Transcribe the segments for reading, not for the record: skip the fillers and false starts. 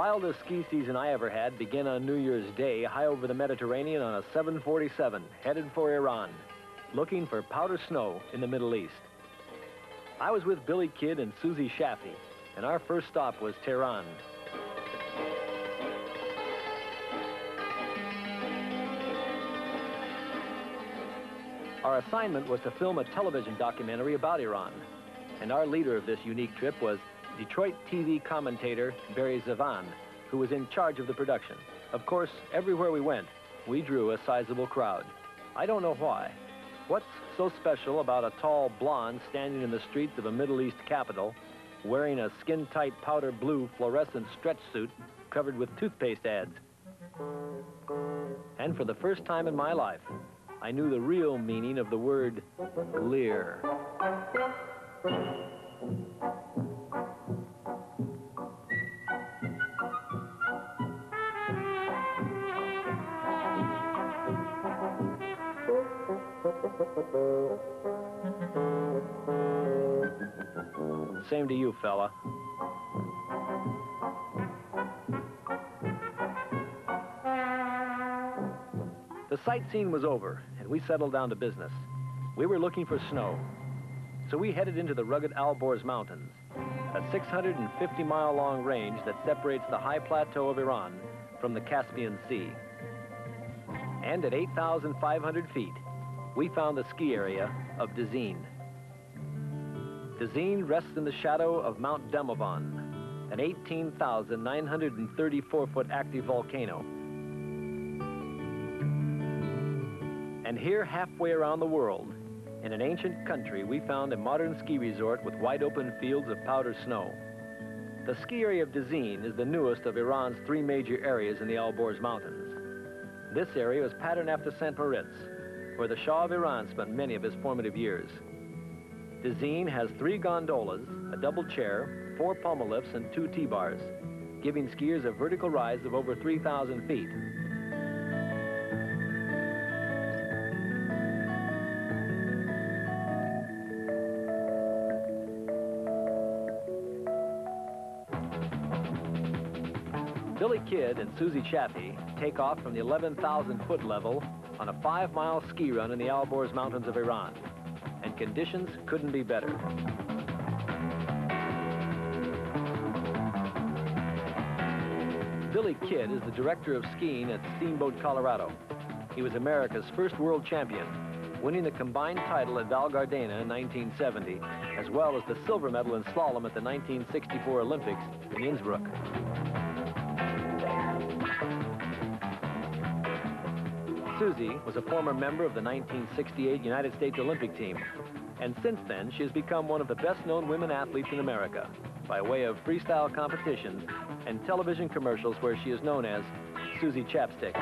wildest ski season I ever had began on New Year's Day high over the Mediterranean on a 747 headed for Iran, looking for powder snow in the Middle East. I was with Billy Kidd and Susie Shaffey, and our first stop was Tehran. Our assignment was to film a television documentary about Iran, and our leader of this unique trip was Detroit TV commentator Barry Zevon, who was in charge of the production. Of course, everywhere we went, we drew a sizable crowd. I don't know why. What's so special about a tall blonde standing in the streets of a Middle East capital, wearing a skin-tight powder blue fluorescent stretch suit covered with toothpaste ads? And for the first time in my life, I knew the real meaning of the word leer. Same to you, fella. The sightseeing was over, and we settled down to business. We were looking for snow, so we headed into the rugged Alborz Mountains, a 650-mile-long range that separates the high plateau of Iran from the Caspian Sea. And at 8,500 feet, we found the ski area of Dzin. Dzin rests in the shadow of Mount Demovan, an 18,934-foot active volcano. And here, halfway around the world, in an ancient country, we found a modern ski resort with wide-open fields of powder snow. The ski area of Dzin is the newest of Iran's three major areas in the Alborz Mountains. This area was patterned after St. Moritz, where the Shah of Iran spent many of his formative years. Dzin has 3 gondolas, a double chair, 4 pommel lifts, and 2 T-bars, giving skiers a vertical rise of over 3,000 feet. Billy Kidd and Susie Chaffee take off from the 11,000-foot level on a 5-mile ski run in the Alborz Mountains of Iran, and conditions couldn't be better. Billy Kidd is the director of skiing at Steamboat, Colorado. He was America's first world champion, winning the combined title at Val Gardena in 1970, as well as the silver medal in slalom at the 1964 Olympics in Innsbruck. Susie was a former member of the 1968 United States Olympic team, and since then she has become one of the best-known women athletes in America by way of freestyle competitions and television commercials where she is known as Susie Chapstick.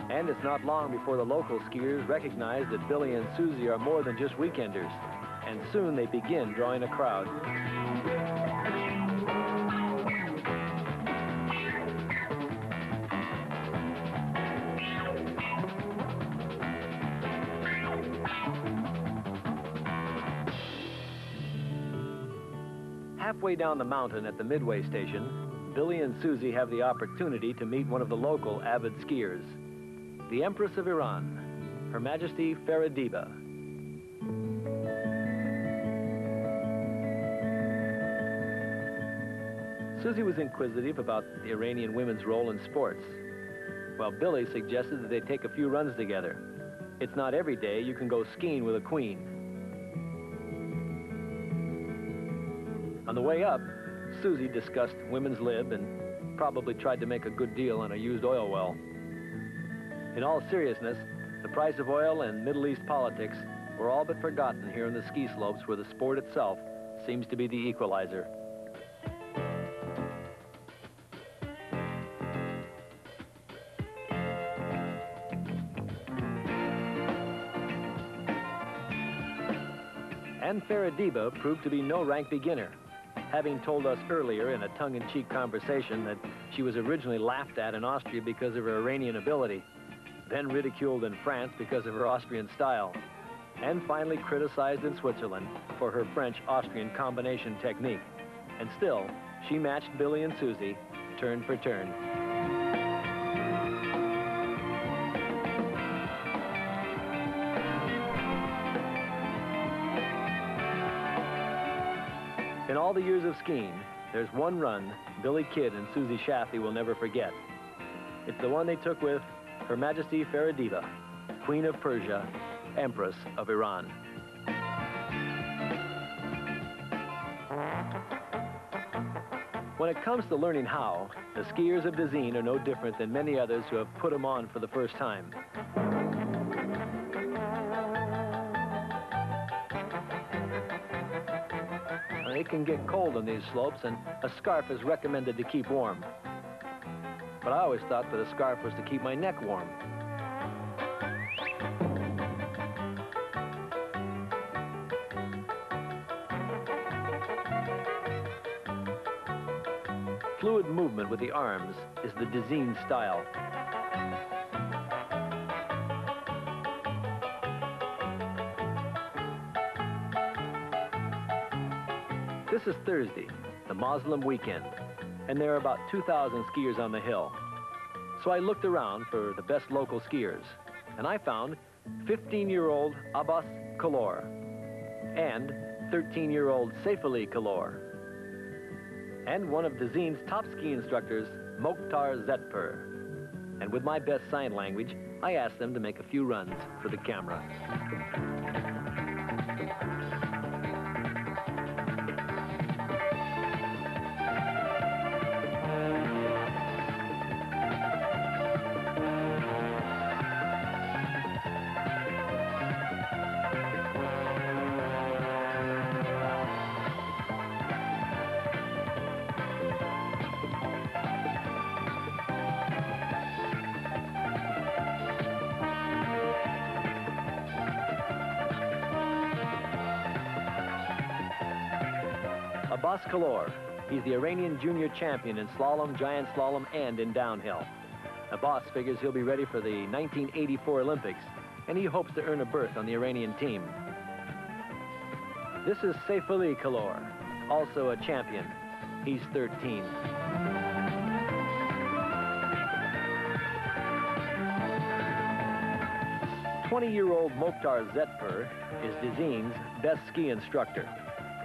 And it's not long before the local skiers recognize that Billy and Susie are more than just weekenders, and soon they begin drawing a crowd. Halfway down the mountain at the midway station, Billy and Susie have the opportunity to meet one of the local avid skiers, the Empress of Iran, Her Majesty Faradiba. Susie was inquisitive about the Iranian women's role in sports, while Billy suggested that they take a few runs together. It's not every day you can go skiing with a queen. On the way up, Susie discussed women's lib and probably tried to make a good deal on a used oil well. In all seriousness, the price of oil and Middle East politics were all but forgotten here in the ski slopes where the sport itself seems to be the equalizer. And Faradiba proved to be no rank beginner, having told us earlier in a tongue-in-cheek conversation that she was originally laughed at in Austria because of her Iranian ability. then ridiculed in France because of her Austrian style, and finally criticized in Switzerland for her French-Austrian combination technique. And still, she matched Billy and Susie turn for turn. In all the years of skiing, there's one run Billy Kidd and Susie Shaffey will never forget. It's the one they took with Her Majesty Farideva, Queen of Persia, Empress of Iran. When it comes to learning how, the skiers of Dezeen are no different than many others who have put them on for the first time. It can get cold on these slopes, and a scarf is recommended to keep warm. But I always thought that a scarf was to keep my neck warm. Fluid movement with the arms is the Dezeen style. This is Thursday, the Muslim weekend, and there are about 2,000 skiers on the hill. So I looked around for the best local skiers, and I found 15-year-old Abbas Kalor and 13-year-old Saif Ali Kalor, and one of Dezeen's top ski instructors, Mokhtar Zetpur. And with my best sign language, I asked them to make a few runs for the camera. Abbas Kalor. He's the Iranian junior champion in slalom, giant slalom, and in downhill. Abbas figures he'll be ready for the 1984 Olympics, and he hopes to earn a berth on the Iranian team. This is Saif Ali Kalor, also a champion. He's 13. "20-year-old Mokhtar Zetpur is Dezeen's best ski instructor,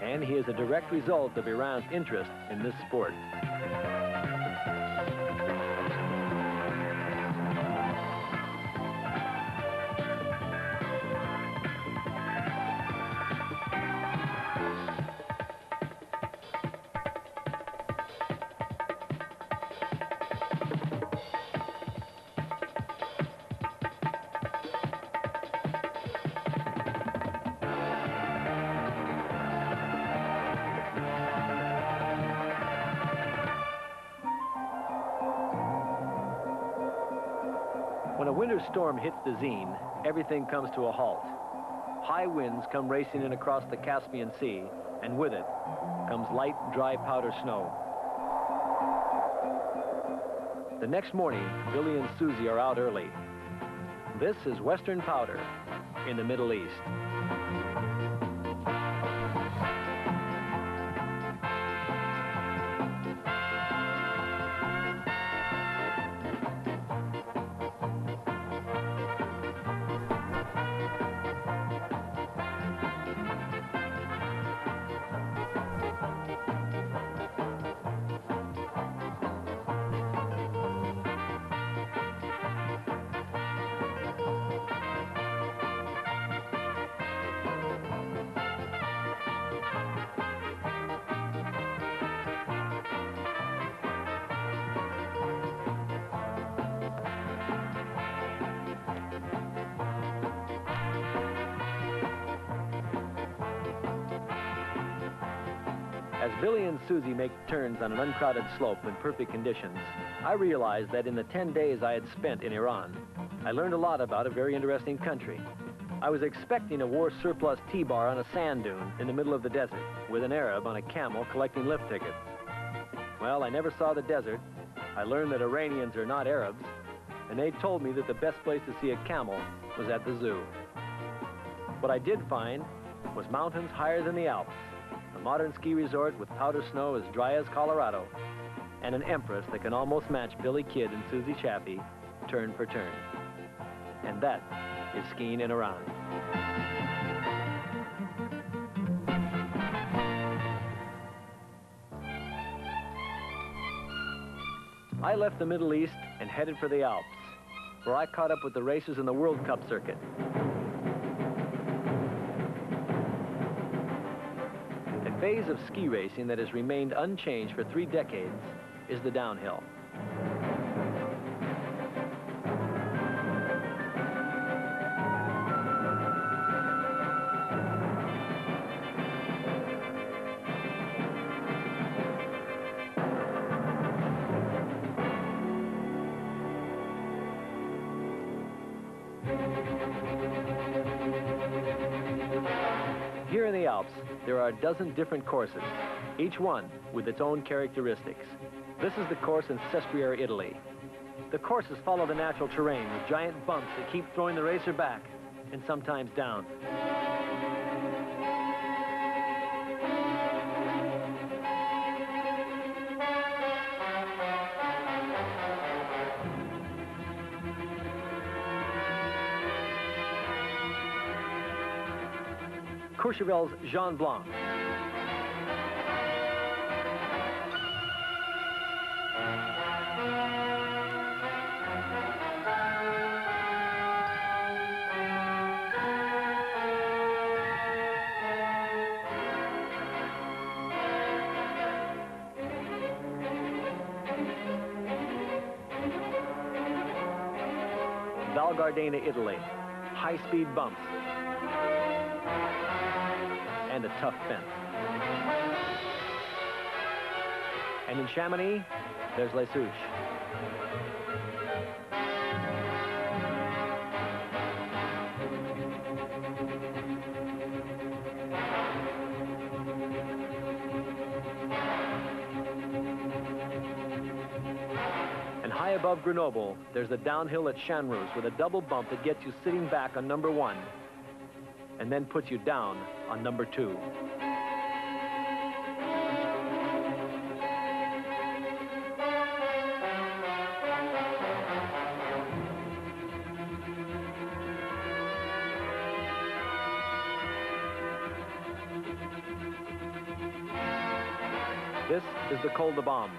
and he is a direct result of Iran's interest in this sport. When a winter storm hits Dezeen, everything comes to a halt. High winds come racing in across the Caspian Sea, and with it comes light, dry powder snow. The next morning, Billy and Susie are out early. This is Western powder in the Middle East. As Billy and Susie make turns on an uncrowded slope in perfect conditions, I realized that in the 10 days I had spent in Iran, I learned a lot about a very interesting country. I was expecting a war surplus T-bar on a sand dune in the middle of the desert with an Arab on a camel collecting lift tickets. Well, I never saw the desert. I learned that Iranians are not Arabs, and they told me that the best place to see a camel was at the zoo. What I did find was mountains higher than the Alps, a modern ski resort with powder snow as dry as Colorado, and an empress that can almost match Billy Kid and Susie Chaffee, turn for turn. And that is skiing in Iran. I left the Middle East and headed for the Alps, where I caught up with the racers in the World Cup circuit. A phase of ski racing that has remained unchanged for 3 decades is the downhill. Here in the Alps, there are a dozen different courses, each one with its own characteristics. This is the course in Sestriere, Italy. The courses follow the natural terrain with giant bumps that keep throwing the racer back and sometimes down. Courchevel's Jean Blanc. Val Gardena, Italy. High-speed bumps. And a tough fence. And in Chamonix, there's Les Souches. And high above Grenoble, there's the downhill at Chanrus with a double bump that gets you sitting back on number 1 and then puts you down on number 2. This is the Col de Bombe.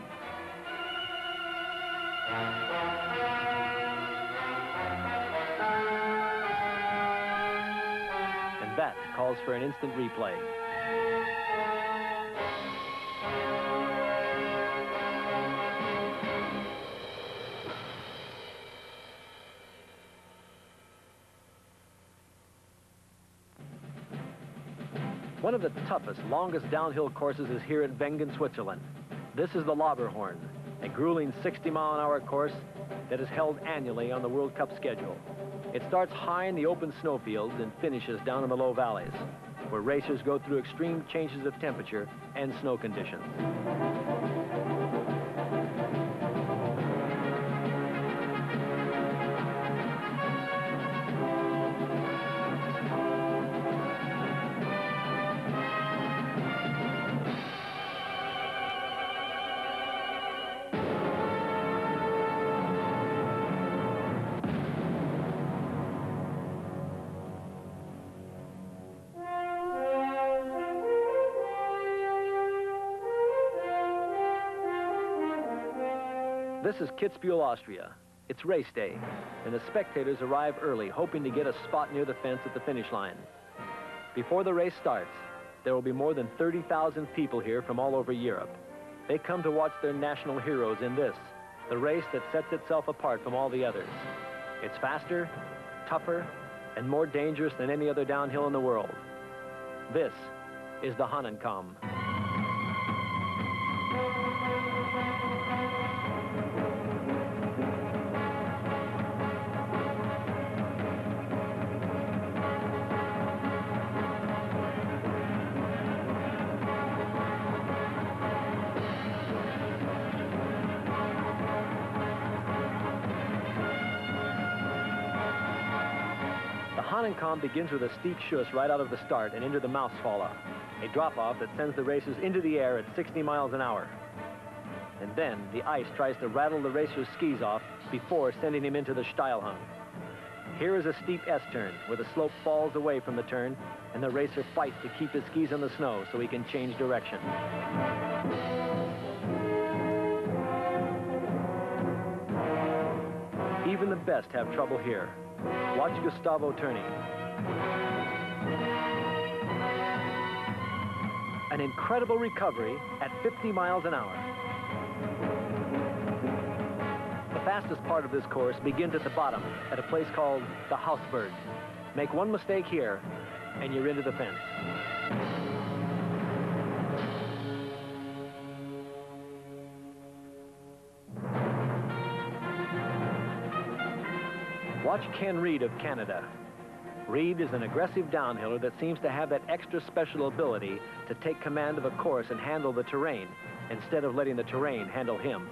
That calls for an instant replay. One of the toughest, longest downhill courses is here at Wengen, Switzerland. This is the Lauberhorn, a grueling 60-mile-an-hour course that is held annually on the World Cup schedule. It starts high in the open snowfields and finishes down in the low valleys, where racers go through extreme changes of temperature and snow conditions. This is Kitzbühel, Austria. It's race day, and the spectators arrive early, hoping to get a spot near the fence at the finish line. Before the race starts, there will be more than 30,000 people here from all over Europe. They come to watch their national heroes in this, the race that sets itself apart from all the others. It's faster, tougher, and more dangerous than any other downhill in the world. This is the Hahnenkamm. Hahnenkamm begins with a steep schuss right out of the start and into the Mausfaller, a drop-off that sends the racers into the air at 60 miles an hour. And then the ice tries to rattle the racer's skis off before sending him into the Steilhang. Here is a steep S-turn where the slope falls away from the turn and the racer fights to keep his skis on the snow so he can change direction. Even the best have trouble here. Watch Gustavo turning. An incredible recovery at 50 miles an hour. The fastest part of this course begins at the bottom at a place called the Hausberg. Make one mistake here and you're into the fence. Watch Ken Reed of Canada. Reed is an aggressive downhiller that seems to have that extra special ability to take command of a course and handle the terrain instead of letting the terrain handle him.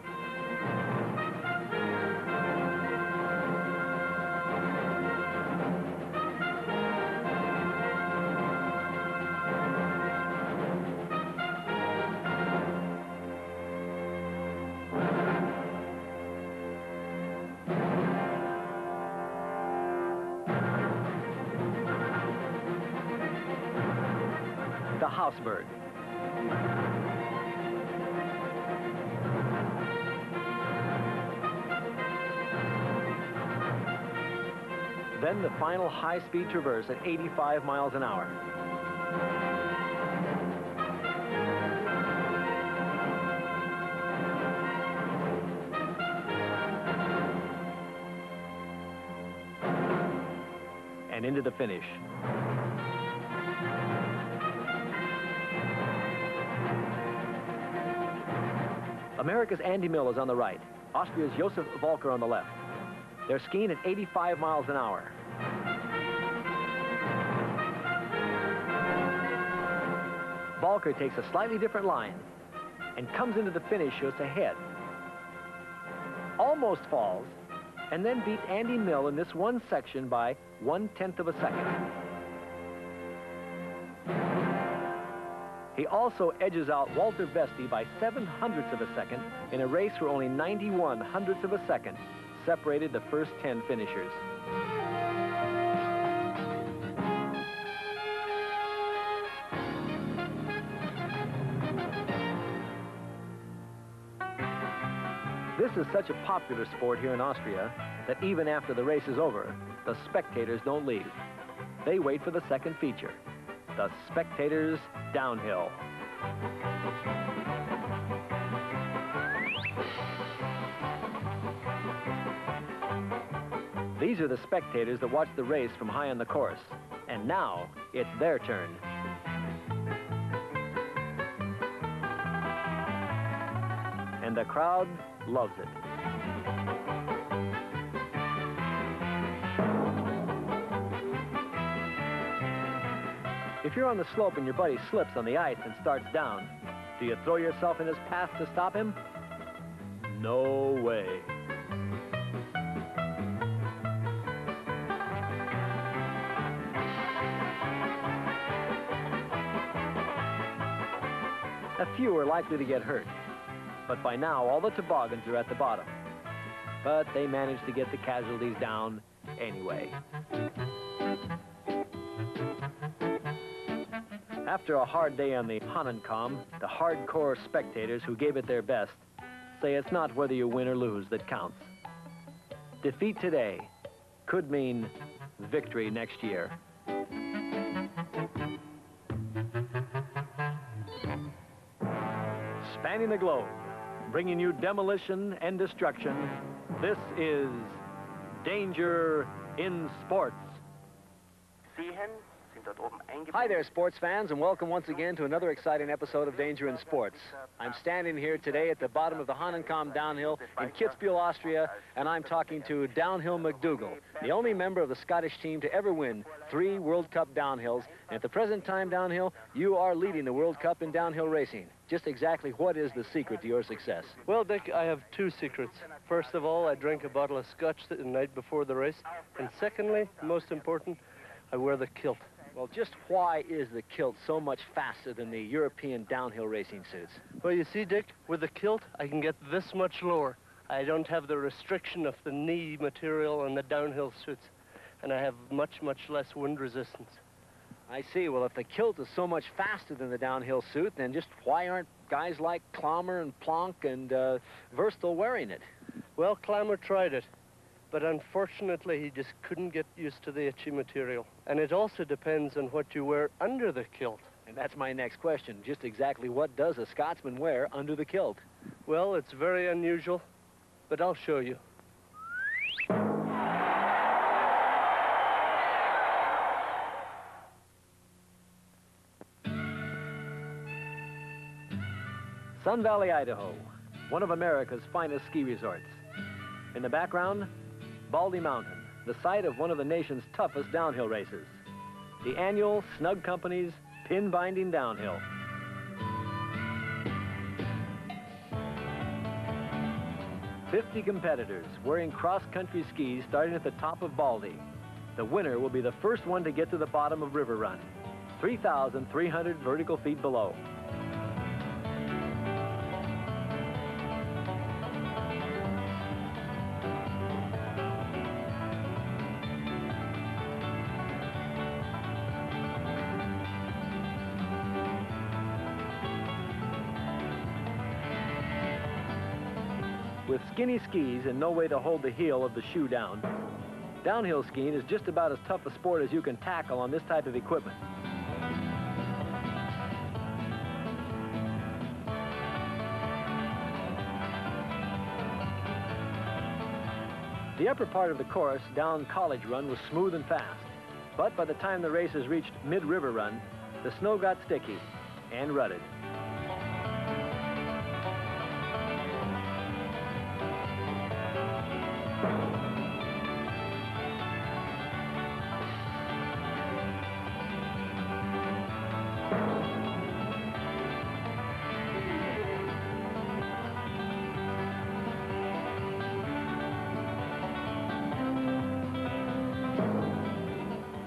The Hausberg. Then the final high-speed traverse at 85 miles an hour. And into the finish. America's Andy Mill is on the right. Austria's Josef Volker on the left. They're skiing at 85 miles an hour. Volker takes a slightly different line and comes into the finish just ahead. Almost falls, and then beats Andy Mill in this one section by 1/10 of a second. He also edges out Walter Vesti by 7/100ths of a second in a race where only 91/100ths of a second separated the first 10 finishers. This is such a popular sport here in Austria that even after the race is over, the spectators don't leave. They wait for the second feature, the spectators downhill. These are the spectators that watch the race from high on the course. And now, it's their turn. And the crowd loves it. If you're on the slope and your buddy slips on the ice and starts down, do you throw yourself in his path to stop him? No way. A few are likely to get hurt, but by now all the toboggans are at the bottom. But they manage to get the casualties down anyway. After a hard day on the Hahnenkamm, the hardcore spectators who gave it their best say it's not whether you win or lose that counts. Defeat today could mean victory next year. Spanning the globe, bringing you demolition and destruction, this is Danger in Sports. Hi there, sports fans, and welcome once again to another exciting episode of Danger in Sports. I'm standing here today at the bottom of the Hahnenkamm downhill in Kitzbühel, Austria, and I'm talking to Downhill McDougall, the only member of the Scottish team to ever win 3 World Cup downhills. And at the present time, Downhill, you are leading the World Cup in downhill racing. Just exactly what is the secret to your success? Well, Dick, I have 2 secrets. First of all, I drank a bottle of scotch the night before the race. And secondly, most important, I wear the kilt. Well, just why is the kilt so much faster than the European downhill racing suits? Well, you see, Dick, with the kilt, I can get this much lower. I don't have the restriction of the knee material on the downhill suits, and I have much, much less wind resistance. I see. Well, if the kilt is so much faster than the downhill suit, then just why aren't guys like Klammer and Planck and Verstel wearing it? Well, Klammer tried it, but unfortunately he just couldn't get used to the itchy material. And it also depends on what you wear under the kilt. And that's my next question. Just exactly what does a Scotsman wear under the kilt? Well, it's very unusual, but I'll show you. Sun Valley, Idaho, one of America's finest ski resorts. In the background, Baldy Mountain, the site of one of the nation's toughest downhill races. The annual Snug Company's Pin Binding Downhill. "50 competitors wearing cross-country skis starting at the top of Baldy. The winner will be the first one to get to the bottom of River Run, 3,300 vertical feet below. With skinny skis and no way to hold the heel of the shoe down, downhill skiing is just about as tough a sport as you can tackle on this type of equipment. The upper part of the course down College Run was smooth and fast, but by the time the races reached mid-River Run, the snow got sticky and rutted.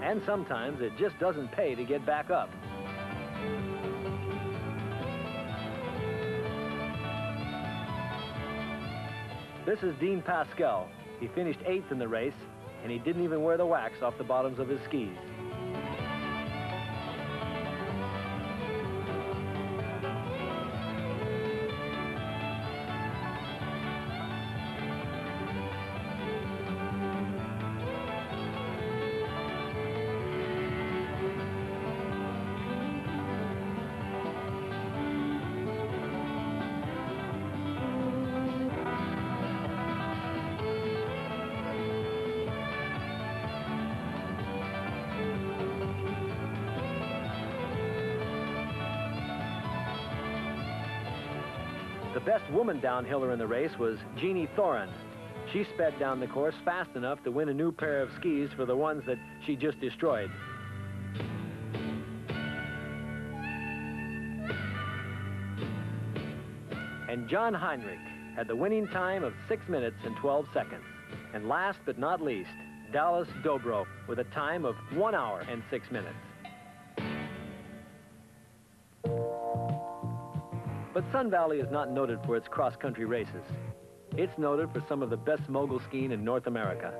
And sometimes it just doesn't pay to get back up. This is Dean Pascal. He finished 8th in the race, and he didn't even wear the wax off the bottoms of his skis. The best woman downhiller in the race was Jeannie Thorin. She sped down the course fast enough to win a new pair of skis for the ones that she just destroyed. And John Heinrich had the winning time of 6 minutes and 12 seconds. And last but not least, Dallas Dobro with a time of 1 hour and 6 minutes. But Sun Valley is not noted for its cross-country races. It's noted for some of the best mogul skiing in North America.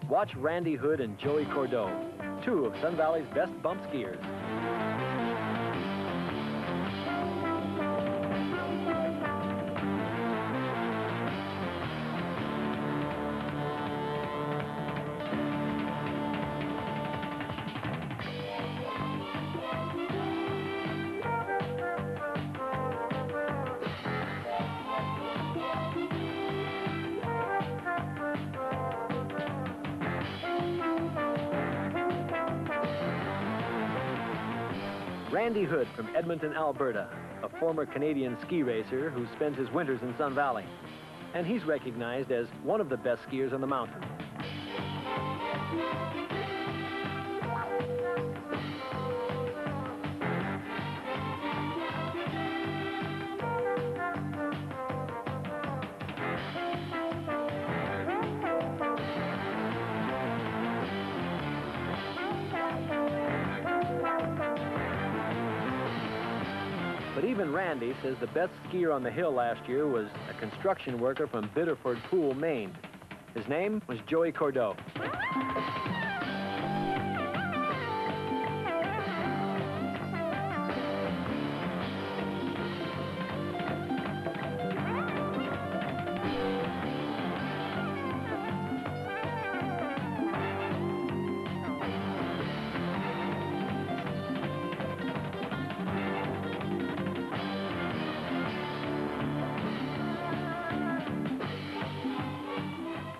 Watch Randy Hood and Joey Cordeau, two of Sun Valley's best bump skiers. Randy Hood from Edmonton, Alberta, a former Canadian ski racer who spends his winters in Sun Valley. And he's recognized as one of the best skiers on the mountain. But even Randy says the best skier on the hill last year was a construction worker from Biddeford Pool, Maine. His name was Joey Cordeau.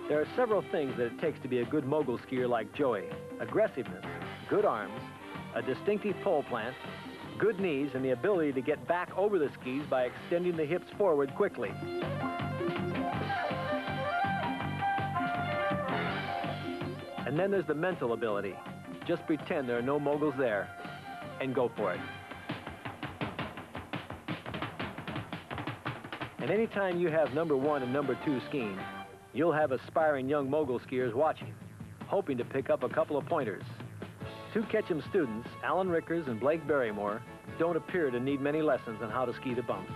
There are several things that it takes to be a good mogul skier like Joey. Aggressiveness, good arms, a distinctive pole plant, good knees, and the ability to get back over the skis by extending the hips forward quickly. And then there's the mental ability. Just pretend there are no moguls there and go for it. And anytime you have number 1 and number 2 skiing, you'll have aspiring young mogul skiers watching, hoping to pick up a couple of pointers. 2 Ketchum students, Alan Rickers and Blake Barrymore, don't appear to need many lessons on how to ski the bump.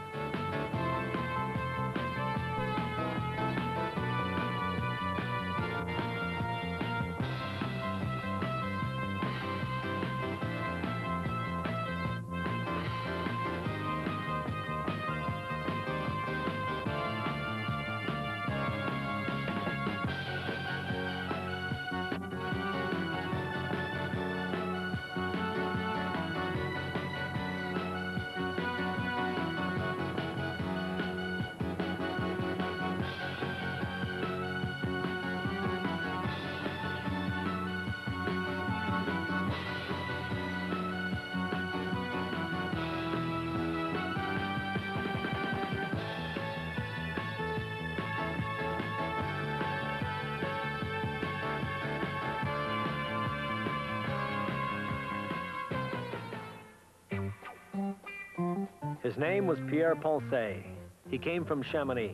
His name was Pierre Poncet. He came from Chamonix.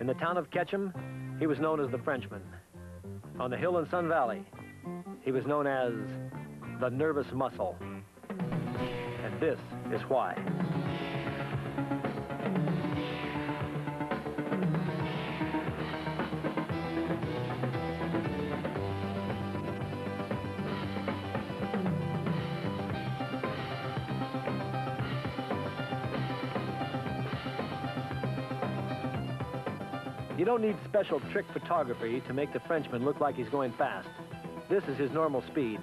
In the town of Ketchum, he was known as the Frenchman. On the hill in Sun Valley, he was known as the Nervous Muscle. And this is why. You don't need special trick photography to make the Frenchman look like he's going fast. This is his normal speed.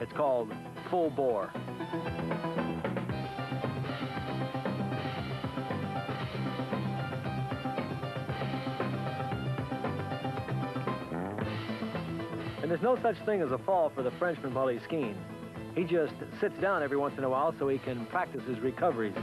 It's called full bore. And there's no such thing as a fall for the Frenchman while he's skiing. He just sits down every once in a while so he can practice his recoveries.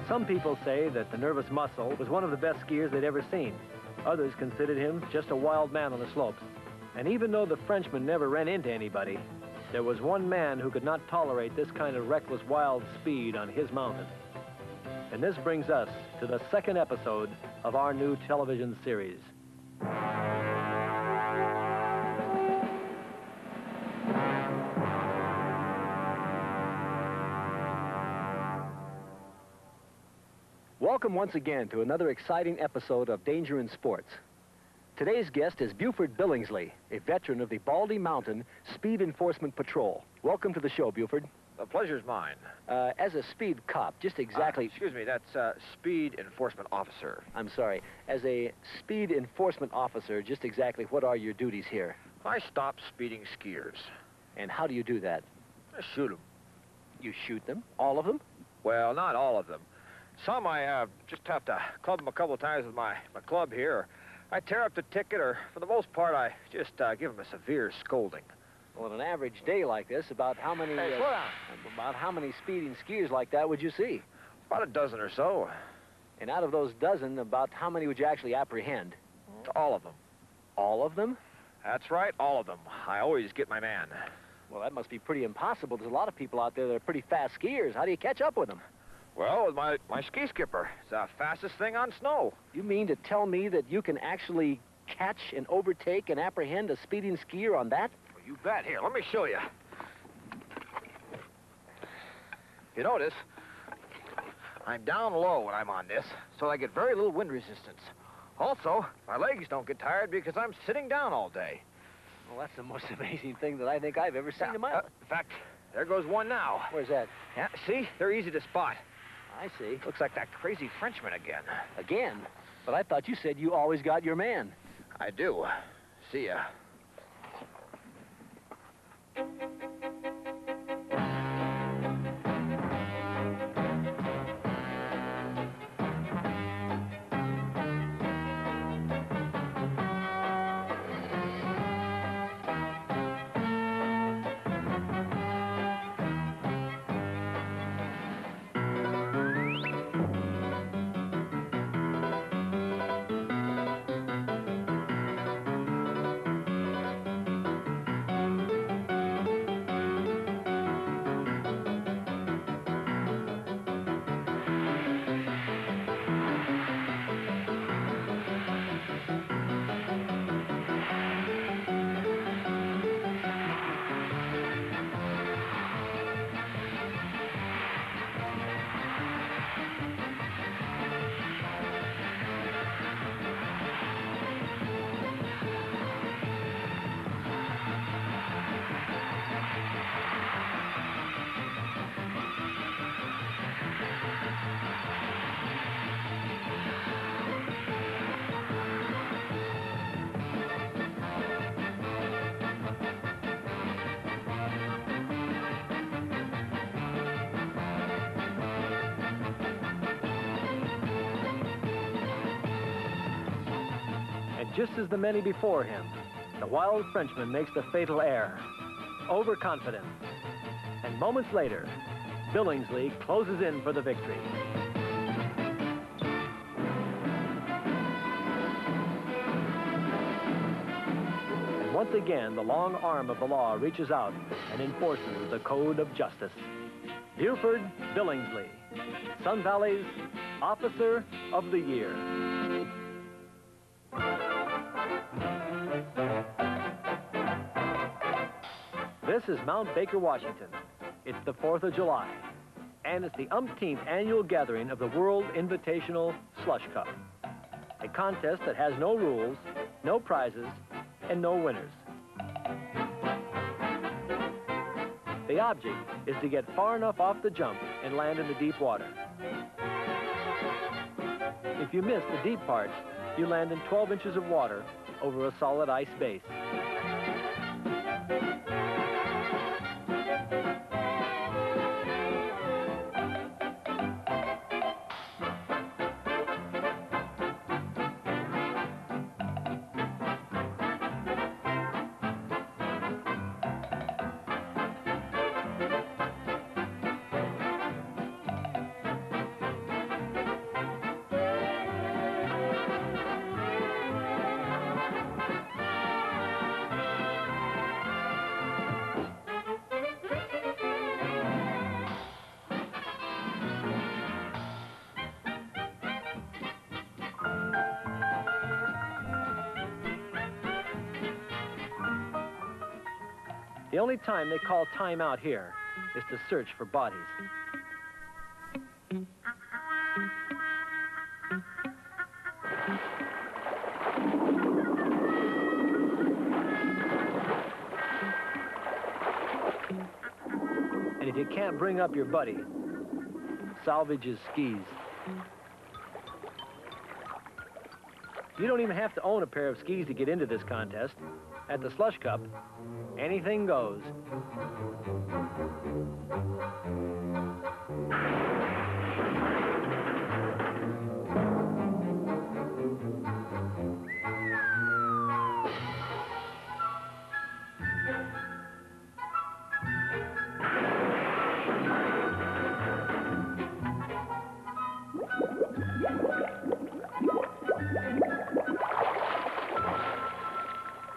Some people say that the Nervous Muscle was one of the best skiers they'd ever seen. Others considered him just a wild man on the slopes. And even though the Frenchman never ran into anybody, there was one man who could not tolerate this kind of reckless wild speed on his mountain. And this brings us to the second episode of our new television series. Welcome once again to another exciting episode of Danger in Sports. Today's guest is Buford Billingsley, a veteran of the Baldy Mountain Speed Enforcement Patrol. Welcome to the show, Buford. The pleasure's mine. As a speed cop, just exactly... Excuse me, that's Speed Enforcement Officer. I'm sorry. As a Speed Enforcement Officer, just exactly what are your duties here? I stop speeding skiers. And how do you do that? Just shoot them. You shoot them? All of them? Well, not all of them. Some I just have to club them a couple of times with my club here. I tear up the ticket, or for the most part, I just give them a severe scolding. Well, on an average day like this, about how many... Hey, slow down. About how many speeding skiers like that would you see? About a dozen or so. And out of those dozen, about how many would you actually apprehend? All of them. All of them? That's right, all of them. I always get my man. Well, that must be pretty impossible. There's a lot of people out there that are pretty fast skiers. How do you catch up with them? Well, with my ski skipper. It's the fastest thing on snow. You mean to tell me that you can actually catch and overtake and apprehend a speeding skier on that? Well, you bet. Here, let me show you. You notice, I'm down low when I'm on this, so I get very little wind resistance. Also, my legs don't get tired because I'm sitting down all day. Well, that's the most amazing thing that I think I've ever seen in my life. In fact, there goes one now. Where's that? Yeah, see? They're easy to spot. I see. Looks like that crazy Frenchman again. Again? But I thought you said you always got your man. I do. See ya. Just as the many before him, the wild Frenchman makes the fatal error, overconfident. And moments later, Billingsley closes in for the victory. And once again, the long arm of the law reaches out and enforces the code of justice. Buford Billingsley, Sun Valley's Officer of the Year. This is Mount Baker, Washington. It's the 4th of July, and it's the umpteenth annual gathering of the World Invitational Slush Cup, a contest that has no rules, no prizes, and no winners. The object is to get far enough off the jump and land in the deep water. If you miss the deep part, you land in 12 inches of water over a solid ice base. The only time they call time out here is to search for bodies. And if you can't bring up your buddy, salvage his skis. You don't even have to own a pair of skis to get into this contest. At the Slush Cup, anything goes.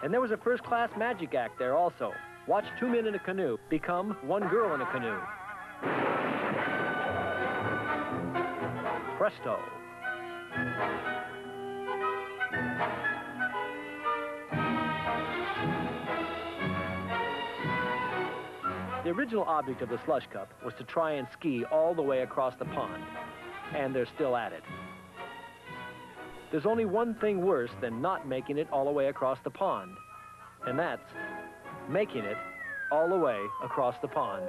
And there was a first-class magic act there also. Watch two men in a canoe become one girl in a canoe. Presto. The original object of the Slush Cup was to try and ski all the way across the pond, and they're still at it. There's only one thing worse than not making it all the way across the pond, and that's making it all the way across the pond.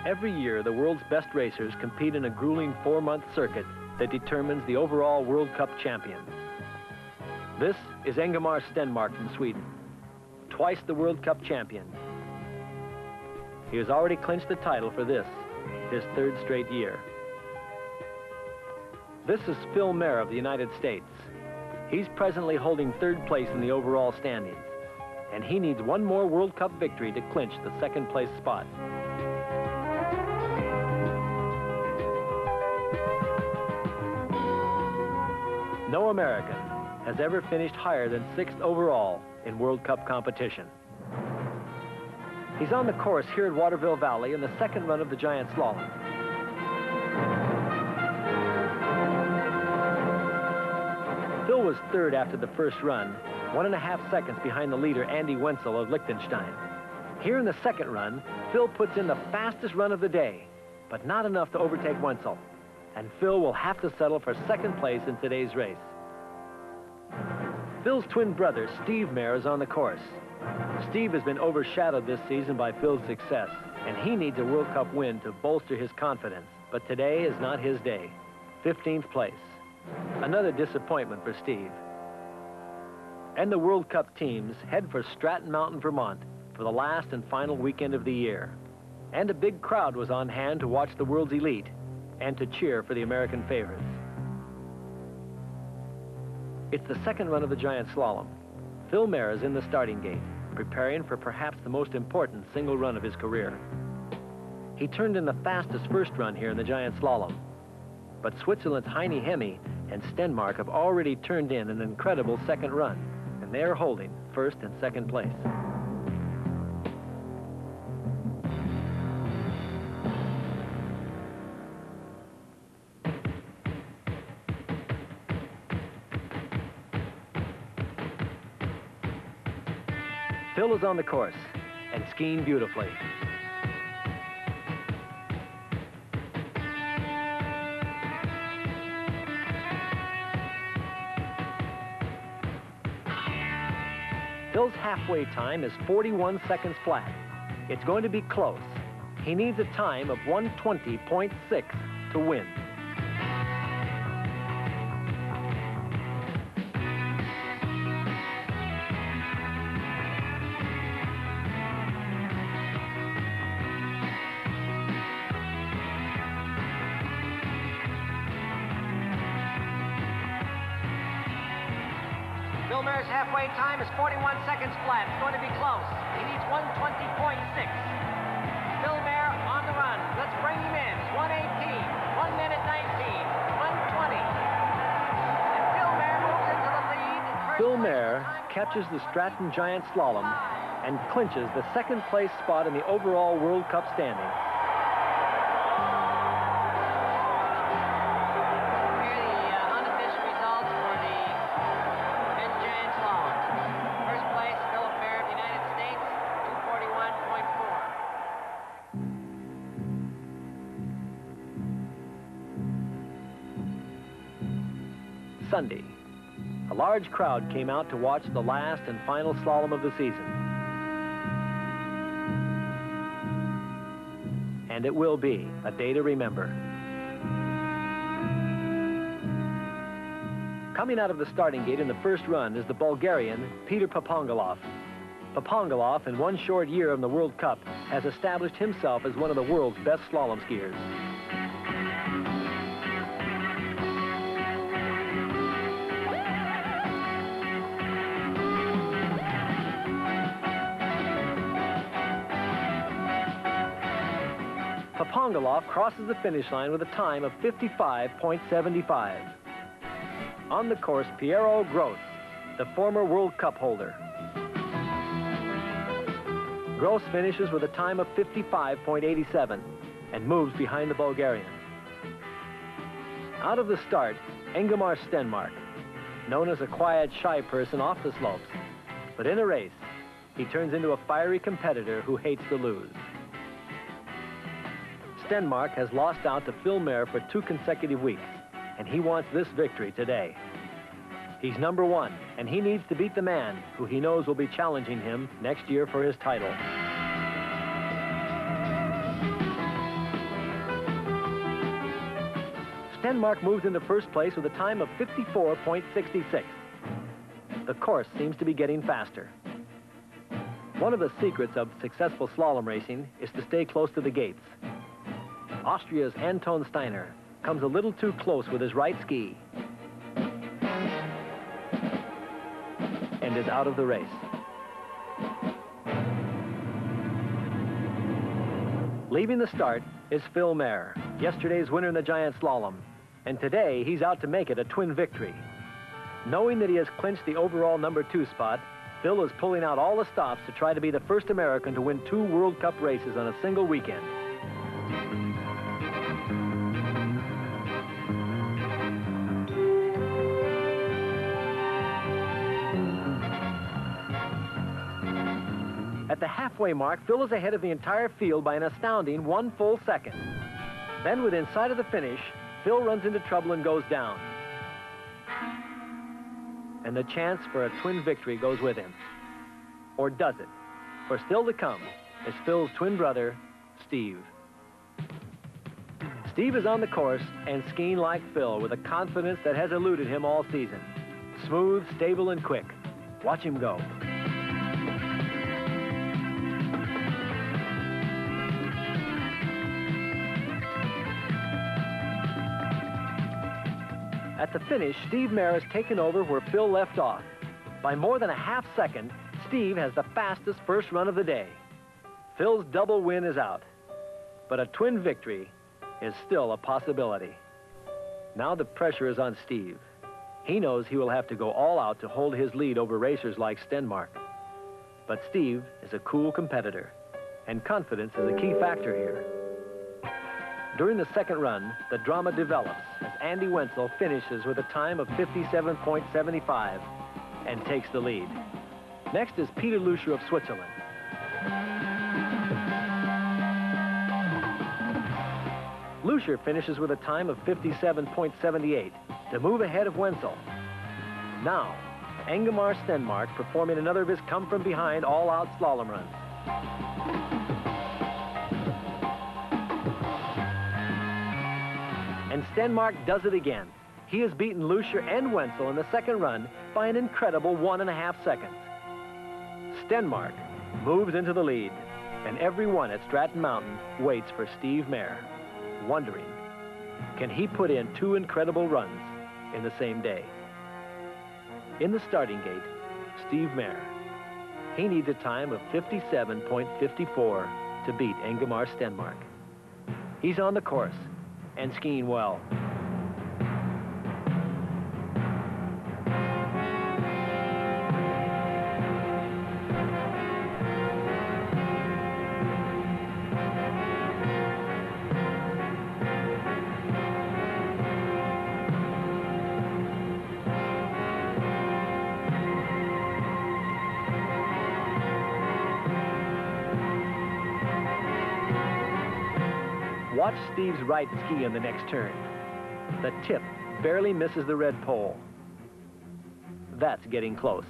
Every year, the world's best racers compete in a grueling 4-month circuit that determines the overall World Cup champion. This is Ingemar Stenmark from Sweden, twice the World Cup champion. He has already clinched the title for this, his 3rd straight year. This is Phil Mayer of the United States. He's presently holding 3rd place in the overall standings, and he needs one more World Cup victory to clinch the 2nd place spot. No American has ever finished higher than 6th overall in World Cup competition. He's on the course here at Waterville Valley in the 2nd run of the giant slalom. Phil was 3rd after the 1st run, 1.5 seconds behind the leader Andy Wenzel of Liechtenstein. Here in the 2nd run, Phil puts in the fastest run of the day, but not enough to overtake Wenzel. And Phil will have to settle for 2nd place in today's race. Phil's twin brother, Steve Mayer, is on the course. Steve has been overshadowed this season by Phil's success, and he needs a World Cup win to bolster his confidence. But today is not his day. 15th place. Another disappointment for Steve. And the World Cup teams head for Stratton Mountain, Vermont for the last and final weekend of the year. And a big crowd was on hand to watch the world's elite and to cheer for the American favorites. It's the 2nd run of the giant slalom. Phil Mayer is in the starting gate, preparing for perhaps the most important single run of his career. He turned in the fastest 1st run here in the giant slalom, but Switzerland's Heini Hemme and Stenmark have already turned in an incredible 2nd run, and they are holding 1st and 2nd place. Phil is on the course and skiing beautifully. Phil's halfway time is 41 seconds flat. It's going to be close. He needs a time of 1:20.6 to win. Phil Maher's halfway time is 41 seconds flat. It's going to be close. He needs 1:20.6. Phil Maher on the run. Let's bring him in. 1:18, 1 minute 19, 1:20. And Phil Maher moves into the lead. Phil Maher catches the Stratton Giant Slalom and clinches the second place spot in the overall World Cup standing. Here are the unofficial results for the men's giant slalom. First place, Philip Maher of the United States, 241.4. Sunday, a large crowd came out to watch the last and final slalom of the season. And it will be a day to remember. Coming out of the starting gate in the first run is the Bulgarian Peter Papangalov. Papangalov, in one short year in the World Cup, has established himself as one of the world's best slalom skiers. Papangalov crosses the finish line with a time of 55.75. On the course, Piero Gross, the former World Cup holder. Gross finishes with a time of 55.87 and moves behind the Bulgarian. Out of the start, Ingemar Stenmark, known as a quiet, shy person off the slopes. But in a race, he turns into a fiery competitor who hates to lose. Stenmark has lost out to Phil Maher for 2 consecutive weeks, and he wants this victory today. He's number 1, and he needs to beat the man who he knows will be challenging him next year for his title. Stenmark moves into first place with a time of 54.66. The course seems to be getting faster. One of the secrets of successful slalom racing is to stay close to the gates. Austria's Anton Steiner comes a little too close with his right ski and is out of the race. Leaving the start is Phil Maher, yesterday's winner in the giant slalom, and today he's out to make it a twin victory. Knowing that he has clinched the overall number 2 spot, Phil is pulling out all the stops to try to be the first American to win 2 World Cup races on a single weekend. At the halfway mark, Phil is ahead of the entire field by an astounding 1 full second. Then, within sight of the finish, Phil runs into trouble and goes down. And the chance for a twin victory goes with him. Or does it? For still to come is Phil's twin brother, Steve. Steve is on the course and skiing like Phil with a confidence that has eluded him all season. Smooth, stable, and quick. Watch him go. At the finish, Steve Maher has taken over where Phil left off. By more than a half second, Steve has the fastest first run of the day. Phil's double win is out, but a twin victory is still a possibility. Now the pressure is on Steve. He knows he will have to go all out to hold his lead over racers like Stenmark. But Steve is a cool competitor, and confidence is a key factor here. During the second run, the drama develops as Andy Wenzel finishes with a time of 57.75 and takes the lead. Next is Peter Lucia of Switzerland. Lucia finishes with a time of 57.78 to move ahead of Wenzel. Now, Engelmar Stenmark performing another of his come-from-behind all-out slalom runs. And Stenmark does it again. He has beaten Lucia and Wenzel in the second run by an incredible 1.5 seconds. Stenmark moves into the lead, and everyone at Stratton Mountain waits for Steve Mayer, wondering, can he put in 2 incredible runs in the same day? In the starting gate, Steve Mayer. He needs a time of 57.54 to beat Engelmar Stenmark. He's on the course and skiing well. Watch Steve's right ski on the next turn. The tip barely misses the red pole. That's getting close.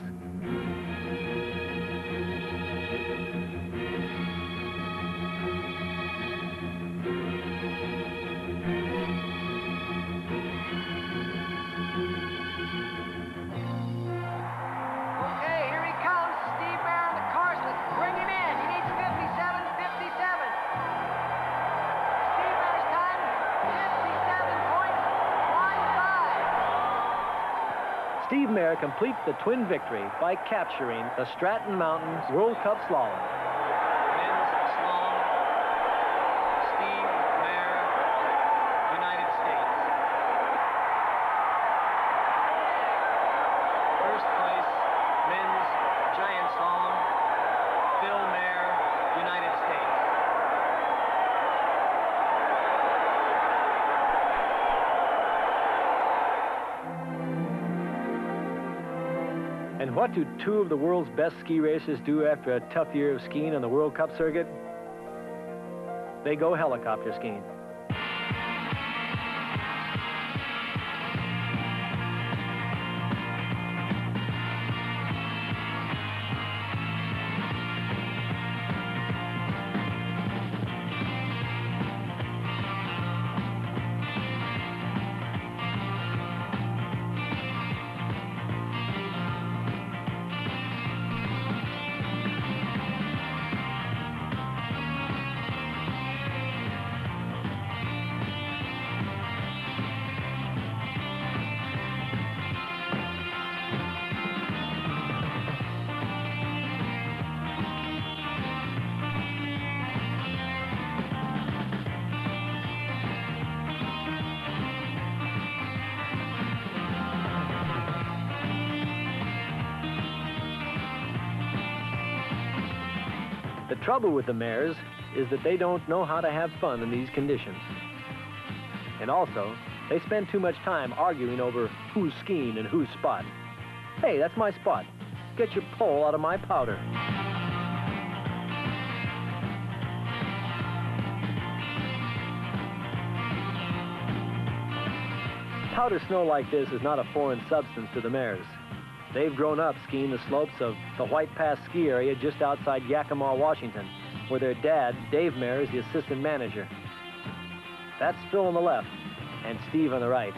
Okay, here he comes. Steve Mayer on the course. Let's bring him in. He needs 57.57. Steve Mayer's time, 57.15. Steve Mayer completes the twin victory by capturing the Stratton Mountain World Cup Slalom. Men's slalom, Steve Mayer, United States. First place, men's giant slalom, Phil Mayer, United States. And what do 2 of the world's best ski racers do after a tough year of skiing on the World Cup circuit? They go helicopter skiing. The trouble with the Mayers is that they don't know how to have fun in these conditions. And also, they spend too much time arguing over who's skiing and whose spot. Hey, that's my spot. Get your pole out of my powder. Powder snow like this is not a foreign substance to the Mayers. They've grown up skiing the slopes of the White Pass ski area just outside Yakima, Washington, where their dad, Dave Mayer, is the assistant manager. That's Phil on the left and Steve on the right.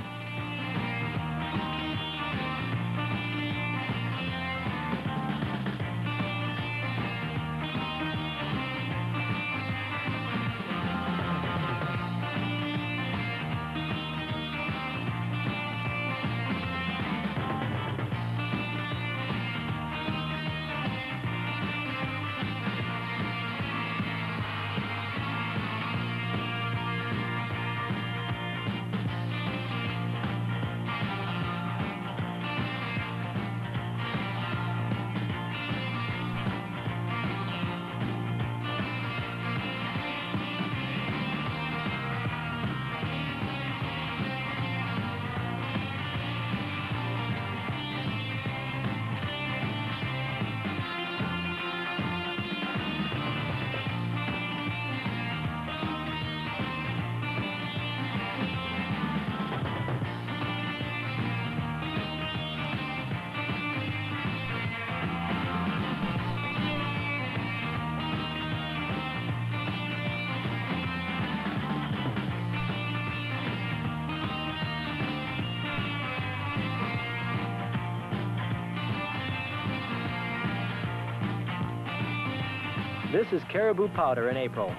This is Caribou Powder in April.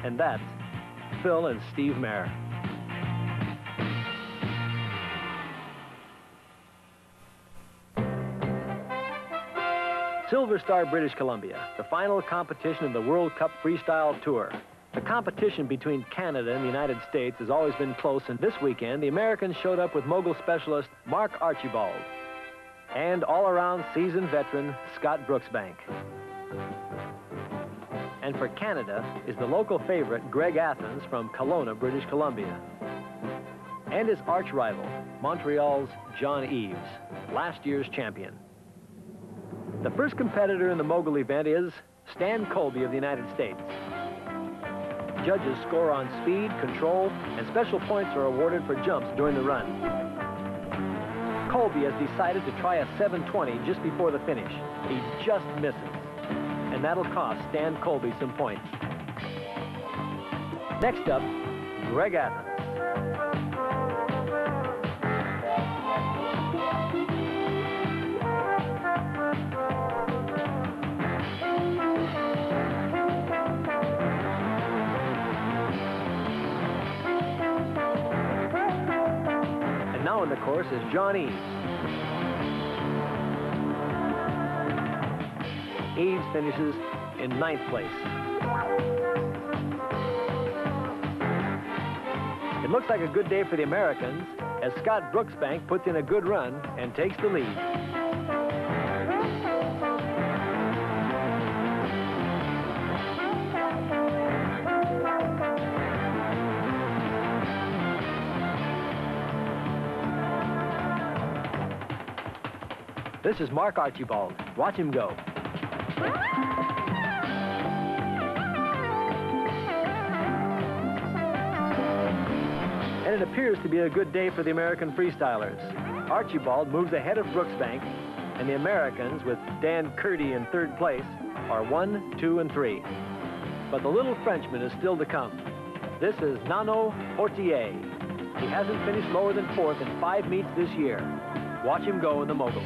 And that's Phil and Steve Mayer. Silver Star, British Columbia, the final competition of the World Cup Freestyle Tour. The competition between Canada and the United States has always been close, and this weekend, the Americans showed up with mogul specialist Mark Archibald and all-around seasoned veteran Scott Brooksbank. And for Canada is the local favorite Greg Athens from Kelowna, British Columbia, and his arch-rival, Montreal's John Eves, last year's champion. The first competitor in the mogul event is Stan Colby of the United States. Judges score on speed, control, and special points are awarded for jumps during the run. Colby has decided to try a 720 just before the finish. He just misses, and that'll cost Stan Colby some points. Next up, Greg Athens. Now in the course is John Eves. Eves finishes in 9th place. It looks like a good day for the Americans as Scott Brooksbank puts in a good run and takes the lead. This is Mark Archibald. Watch him go. And it appears to be a good day for the American freestylers. Archibald moves ahead of Brooksbank, and the Americans, with Dan Curdy in 3rd place, are 1, 2, and 3. But the little Frenchman is still to come. This is Nano Portier. He hasn't finished lower than 4th in 5 meets this year. Watch him go in the mogul.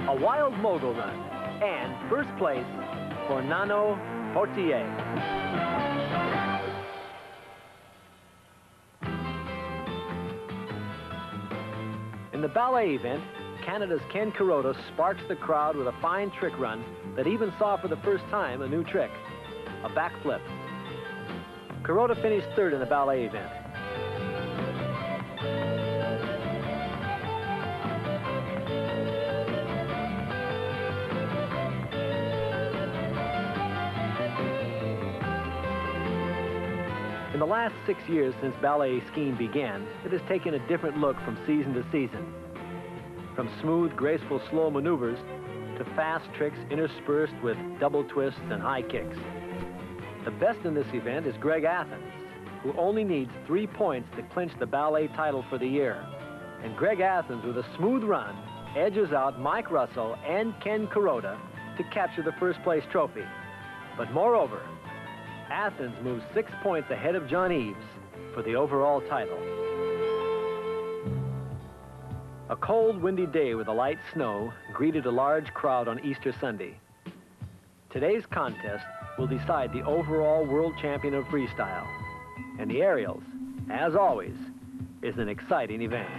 A wild mogul run, and 1st place for Nano Portier. In the ballet event, Canada's Ken Kuroda sparks the crowd with a fine trick run that even saw for the first time a new trick, a backflip. Kuroda finished 3rd in the ballet event. In the last 6 years since ballet skiing began, it has taken a different look from season to season. From smooth, graceful, slow maneuvers to fast tricks interspersed with double twists and high kicks. The best in this event is Greg Athens, who only needs 3 points to clinch the ballet title for the year. And Greg Athens, with a smooth run, edges out Mike Russell and Ken Kuroda to capture the 1st place trophy. But moreover, Athens moves 6 points ahead of John Eves for the overall title. A cold, windy day with a light snow greeted a large crowd on Easter Sunday. Today's contest will decide the overall world champion of freestyle. And the aerials, as always, is an exciting event.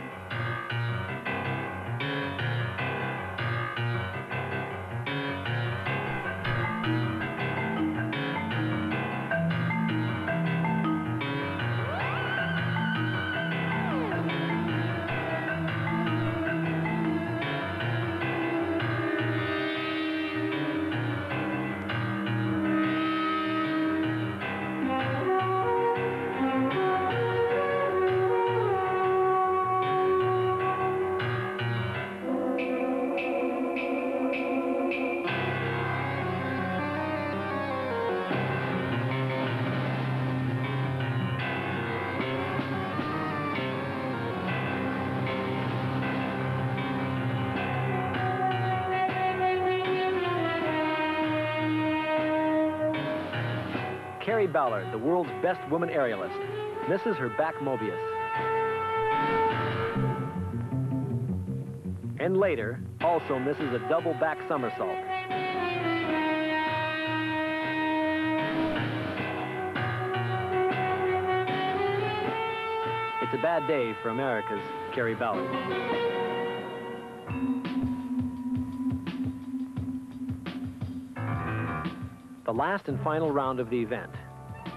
Carrie Ballard, the world's best woman aerialist, misses her back Mobius. And later, also misses a double back somersault. It's a bad day for America's Carrie Ballard. The last and final round of the event.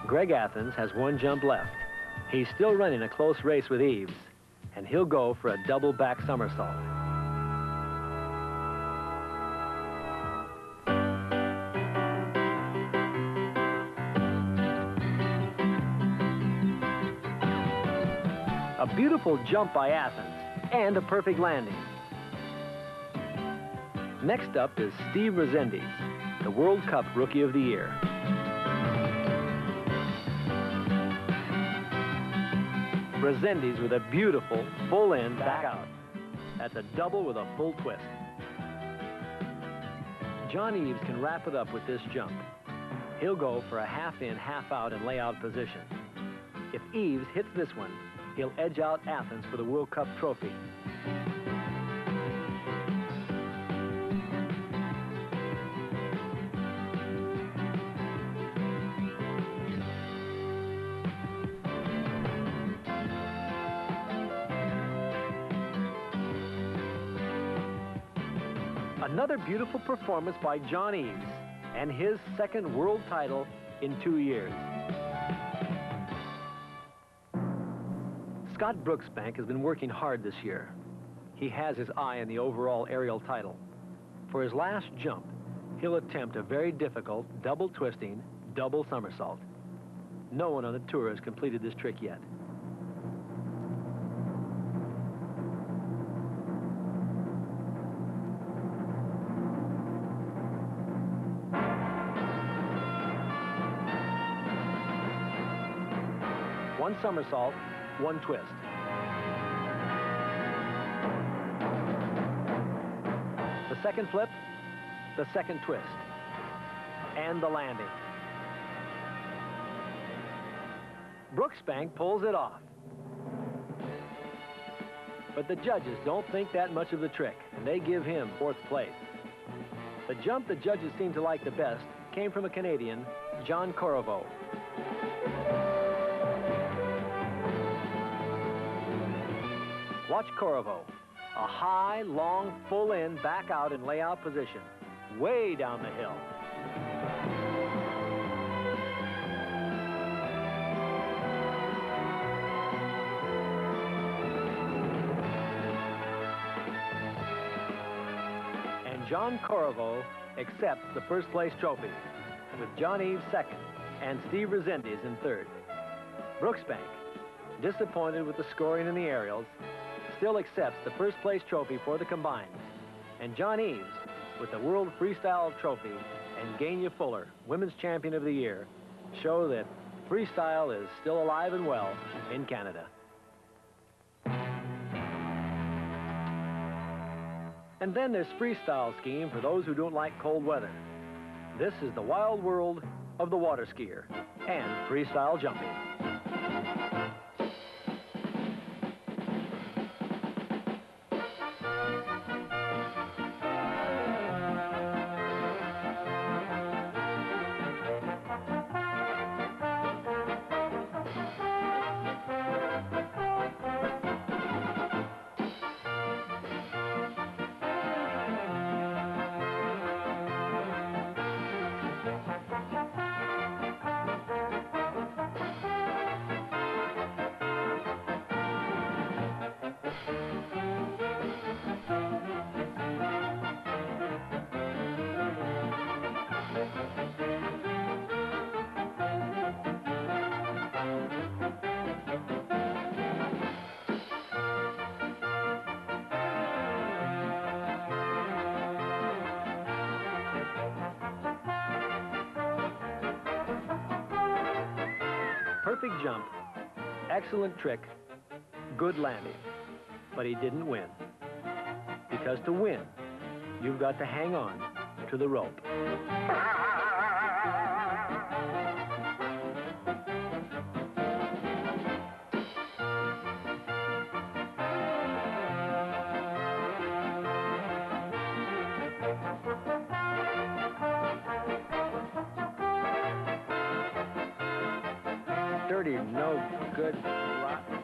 Greg Athens has one jump left. He's still running a close race with Eves, and he'll go for a double back somersault. A beautiful jump by Athens, and a perfect landing. Next up is Steve Resendiz, the World Cup Rookie of the Year. Resendiz with a beautiful full in back out. That's a double with a full twist. John Eves can wrap it up with this jump. He'll go for a half in, half out and layout position. If Eves hits this one, he'll edge out Athens for the World Cup trophy. Another beautiful performance by John Eves, and his second world title in 2 years. Scott Brooksbank has been working hard this year. He has his eye on the overall aerial title. For his last jump, he'll attempt a very difficult double twisting, double somersault. No one on the tour has completed this trick yet. One somersault, one twist. The second flip, the second twist, and the landing. Brooksbank pulls it off. But the judges don't think that much of the trick, and they give him 4th place. The jump the judges seem to like the best came from a Canadian, John Corriveau. Watch Corriveau. A high, long, full in, back out and layout position, way down the hill. And John Corriveau accepts the 1st place trophy, with John Eves 2nd and Steve Resendiz in 3rd. Brooksbank, disappointed with the scoring in the aerials, still accepts the 1st place trophy for the combined. And John Eves, with the World Freestyle Trophy, and Gania Fuller, Women's Champion of the Year, show that freestyle is still alive and well in Canada. And then there's freestyle skiing for those who don't like cold weather. This is the wild world of the water skier and freestyle jumping. Perfect jump, excellent trick, good landing. But he didn't win. Because to win, you've got to hang on to the rope. dirty, no good, rotten.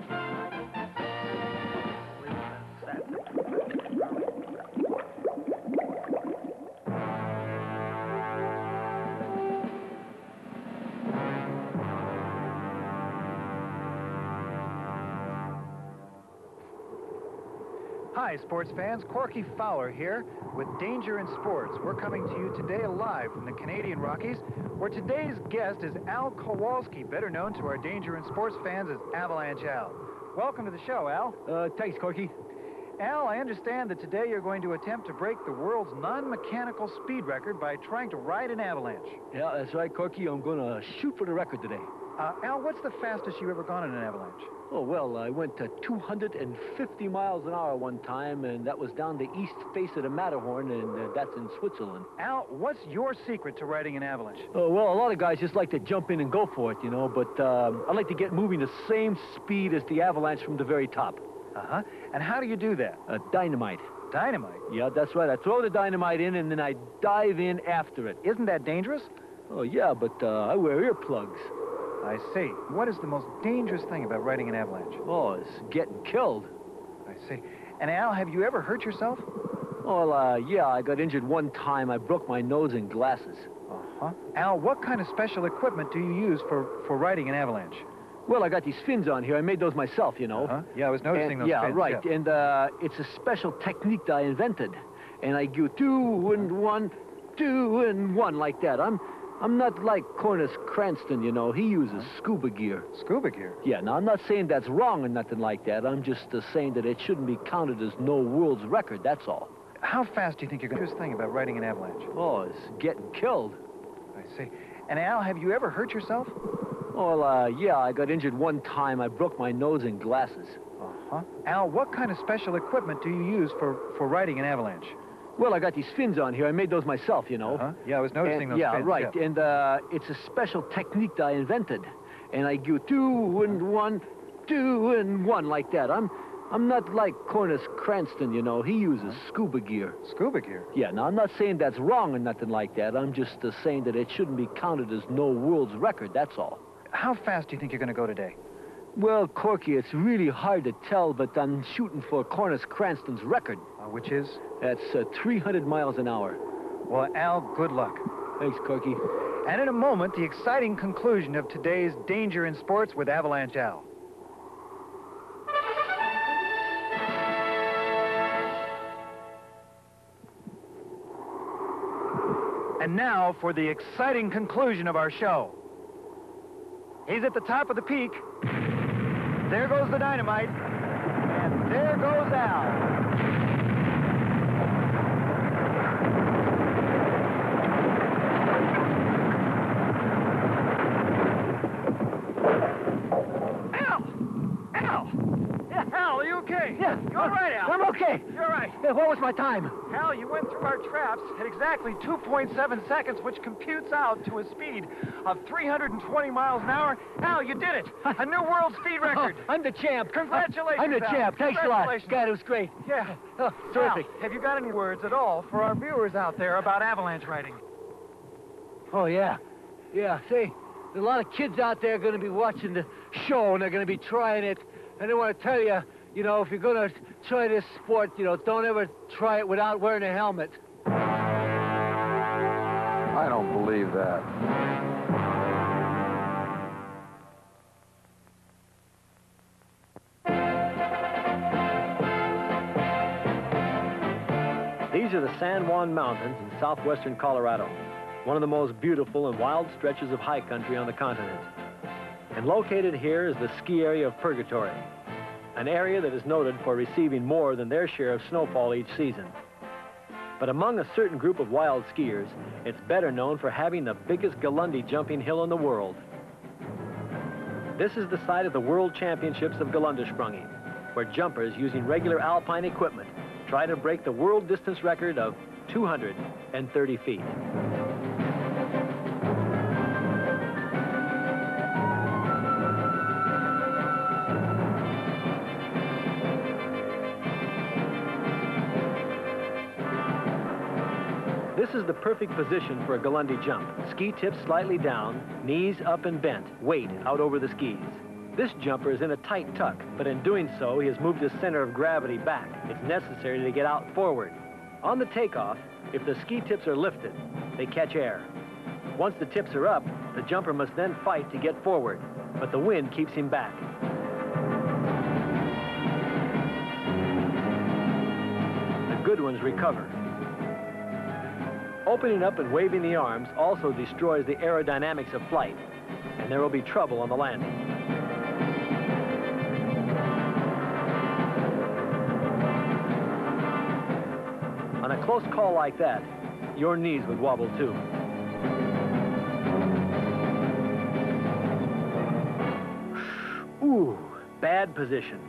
Hi, sports fans. Corky Fowler here with Danger in Sports. We're coming to you today live from the Canadian Rockies, where today's guest is Al Kowalski, better known to our Danger in Sports fans as Avalanche Al. Welcome to the show, Al. Thanks, Corky. Al, I understand that today you're going to attempt to break the world's non-mechanical speed record by trying to ride an avalanche. Yeah, that's right, Corky. I'm going to shoot for the record today. Al, what's the fastest you've ever gone in an avalanche? Oh, well, I went to 250 miles an hour one time, and that was down the east face of the Matterhorn, and that's in Switzerland. Al, what's your secret to riding an avalanche? Oh, well, a lot of guys just like to jump in and go for it, you know, but I like to get moving the same speed as the avalanche from the very top. Uh-huh. And how do you do that? Dynamite. Dynamite? Yeah, that's right. I throw the dynamite in, and then I dive in after it. Isn't that dangerous? Oh, yeah, but I wear earplugs. I see. What is the most dangerous thing about riding an avalanche? Oh, it's getting killed. I see. And Al, have you ever hurt yourself? Well, yeah, I got injured one time. I broke my nose in glasses. Uh-huh. Al, what kind of special equipment do you use for riding an avalanche? Well, I got these fins on here. I made those myself, you know. Uh-huh. Yeah, I was noticing those fins. Yeah, right. Yeah. And it's a special technique that I invented. And I do 2 and 1, 2 and 1 like that. I'm not like Cornus Cranston, you know. He uses scuba gear. Scuba gear? Yeah, now, I'm not saying that's wrong or nothing like that. I'm just saying that it shouldn't be counted as no world's record, that's all. How fast do you think you're going to... This thing about riding an avalanche? Oh, it's getting killed. I see. And Al, have you ever hurt yourself? Well, yeah, I got injured one time. I broke my nose in glasses. Uh-huh. Al, what kind of special equipment do you use for riding an avalanche? Well, I got these fins on here. I made those myself, you know. Uh-huh. Yeah, I was noticing those fins. Yeah, right. Yeah. And it's a special technique that I invented. And I do 2 and 1, 2 and 1 like that. I'm not like Cornus Cranston, you know. He uses scuba gear. Scuba gear? Yeah, now, I'm not saying that's wrong or nothing like that. I'm just saying that it shouldn't be counted as no world's record, that's all. How fast do you think you're going to go today? Well, Corky, it's really hard to tell, but I'm shooting for Cornus Cranston's record. Which is? That's 300 miles an hour. Well, Al, good luck. Thanks, Corky. And in a moment, the exciting conclusion of today's Danger in Sports with Avalanche Al. And now for the exciting conclusion of our show. He's at the top of the peak. There goes the dynamite. And there goes Al. Al, are you okay? Yeah. You all right, Al? I'm okay. You're all right. Yeah, what was my time? Al, you went through our traps at exactly 2.7 seconds, which computes out to a speed of 320 miles an hour. Al, you did it. A new world speed record. I'm the champ. Congratulations, I'm the Al. champ. Thanks a lot. Congratulations. God, it was great. Yeah. Oh, terrific. Al, have you got any words at all for our viewers out there about avalanche riding? Oh, yeah. Yeah, see, there's a lot of kids out there going to be watching the show, and they're going to be trying it. And I want to tell you, you know, if you're going to try this sport, you know, don't ever try it without wearing a helmet. I don't believe that. These are the San Juan Mountains in southwestern Colorado, one of the most beautiful and wild stretches of high country on the continent. And located here is the ski area of Purgatory, an area that is noted for receiving more than their share of snowfall each season. But among a certain group of wild skiers, it's better known for having the biggest Galundi jumping hill in the world. This is the site of the World Championships of Galundersprunging, where jumpers using regular alpine equipment try to break the world distance record of 230 feet. This is the perfect position for a Galundi jump. Ski tips slightly down, knees up and bent, weight out over the skis. This jumper is in a tight tuck, but in doing so, he has moved his center of gravity back. It's necessary to get out forward. On the takeoff, if the ski tips are lifted, they catch air. Once the tips are up, the jumper must then fight to get forward, but the wind keeps him back. The good ones recover. Opening up and waving the arms also destroys the aerodynamics of flight, and there will be trouble on the landing. On a close call like that, your knees would wobble too. Ooh, bad position.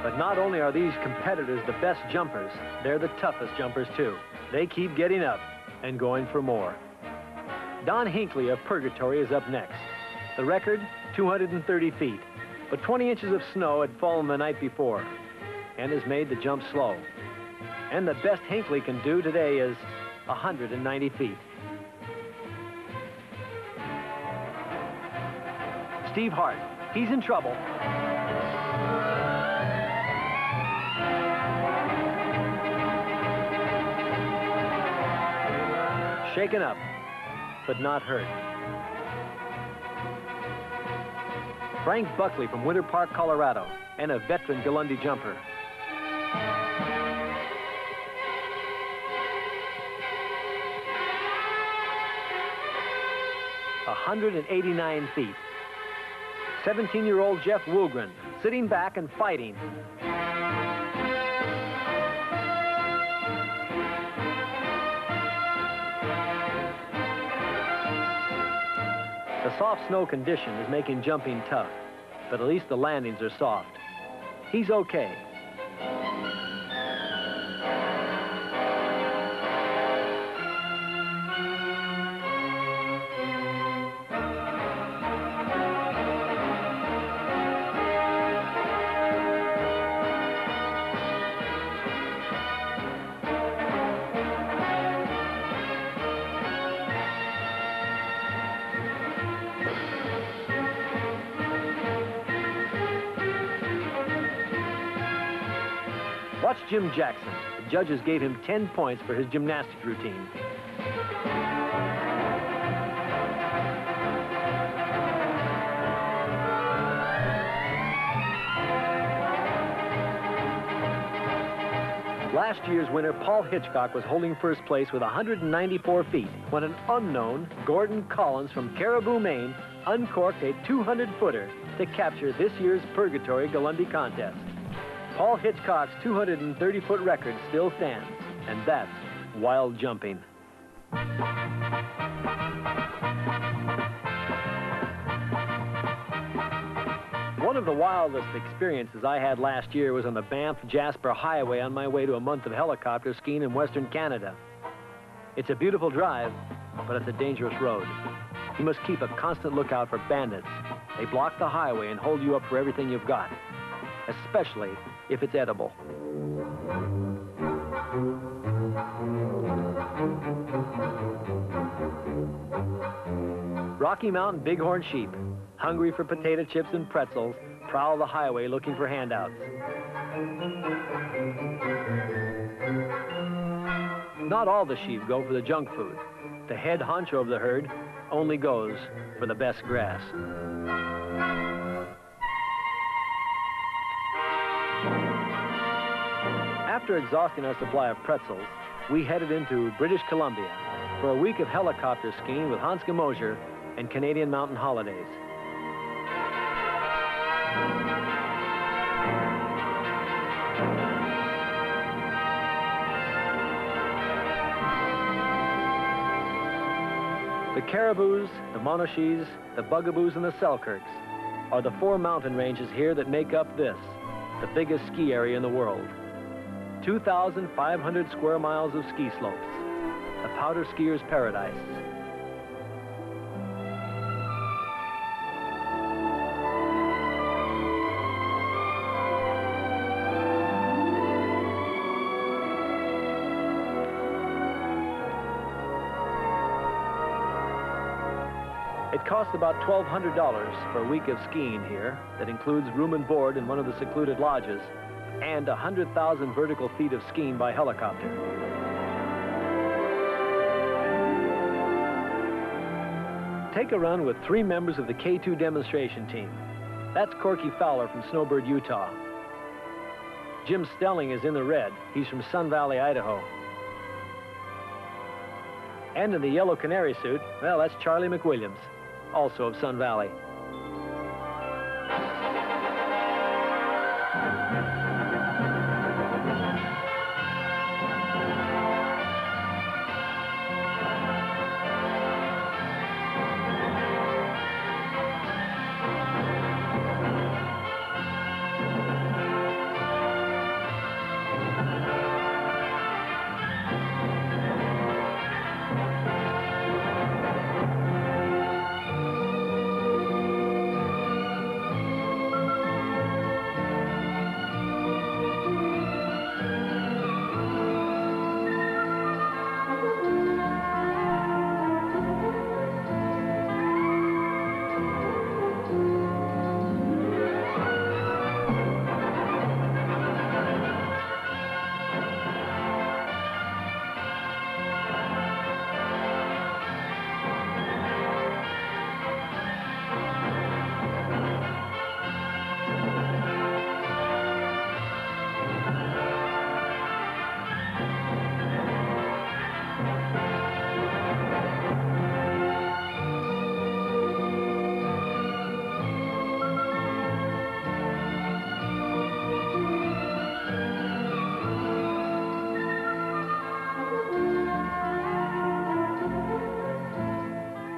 But not only are these competitors the best jumpers, they're the toughest jumpers too. They keep getting up and going for more. Don Hinckley of Purgatory is up next. The record, 230 feet, but 20 inches of snow had fallen the night before and has made the jump slow. And the best Hinckley can do today is 190 feet. Steve Hart, he's in trouble. Shaken up, but not hurt. Frank Buckley from Winter Park, Colorado, and a veteran Galundi jumper. "189 feet. 17-year-old Jeff Woolgren, sitting back and fighting. The soft snow condition is making jumping tough, but at least the landings are soft. He's okay. Watch Jim Jackson. The judges gave him 10 points for his gymnastic routine. Last year's winner, Paul Hitchcock, was holding first place with 194 feet when an unknown Gordon Collins from Caribou, Maine, uncorked a 200-footer to capture this year's Purgatory Galundi contest. Paul Hitchcock's 230-foot record still stands, and that's wild jumping. One of the wildest experiences I had last year was on the Banff-Jasper Highway on my way to a month of helicopter skiing in Western Canada. It's a beautiful drive, but it's a dangerous road. You must keep a constant lookout for bandits. They block the highway and hold you up for everything you've got, especially if it's edible. Rocky Mountain bighorn sheep, hungry for potato chips and pretzels, prowl the highway looking for handouts. Not all the sheep go for the junk food. The head honcho of the herd only goes for the best grass. After exhausting our supply of pretzels, we headed into British Columbia for a week of helicopter skiing with Hanska Mosier and Canadian Mountain Holidays. The Caribous, the Monoshees, the Bugaboos, and the Selkirks are the 4 mountain ranges here that make up this, the biggest ski area in the world. 2,500 square miles of ski slopes, a powder skier's paradise. It costs about $1,200 for a week of skiing here. That includes room and board in one of the secluded lodges and 100,000 vertical feet of skiing by helicopter. Take a run with 3 members of the K2 demonstration team. That's Corky Fowler from Snowbird, Utah. Jim Stelling is in the red. He's from Sun Valley, Idaho. And in the yellow canary suit, well, that's Charlie McWilliams, also of Sun Valley.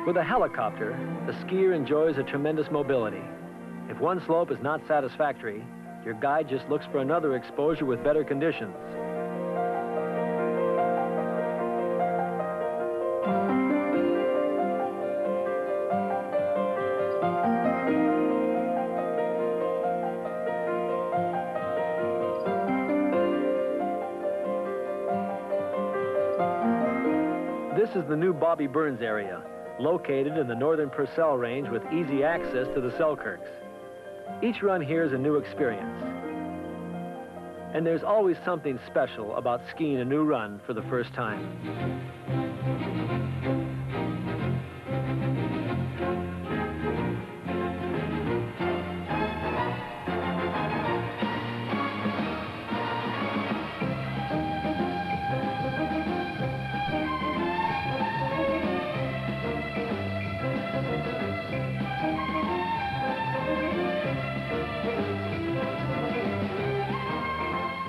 With a helicopter, the skier enjoys a tremendous mobility. If one slope is not satisfactory, your guide just looks for another exposure with better conditions. This is the new Bobby Burns area, located in the northern Purcell Range with easy access to the Selkirks. Each run here is a new experience. And there's always something special about skiing a new run for the first time.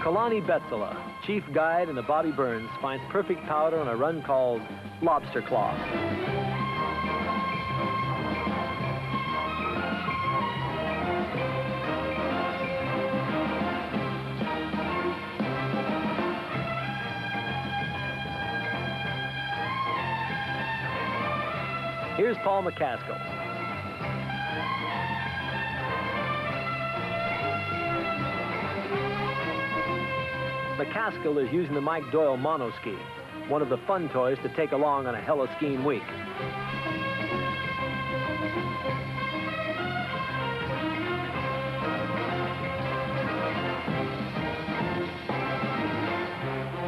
Kalani Betzela, chief guide in the Bobby Burns, finds perfect powder on a run called Lobster Claw. Here's Paul McCaskill. McCaskill is using the Mike Doyle monoski, one of the fun toys to take along on a hella skiing week.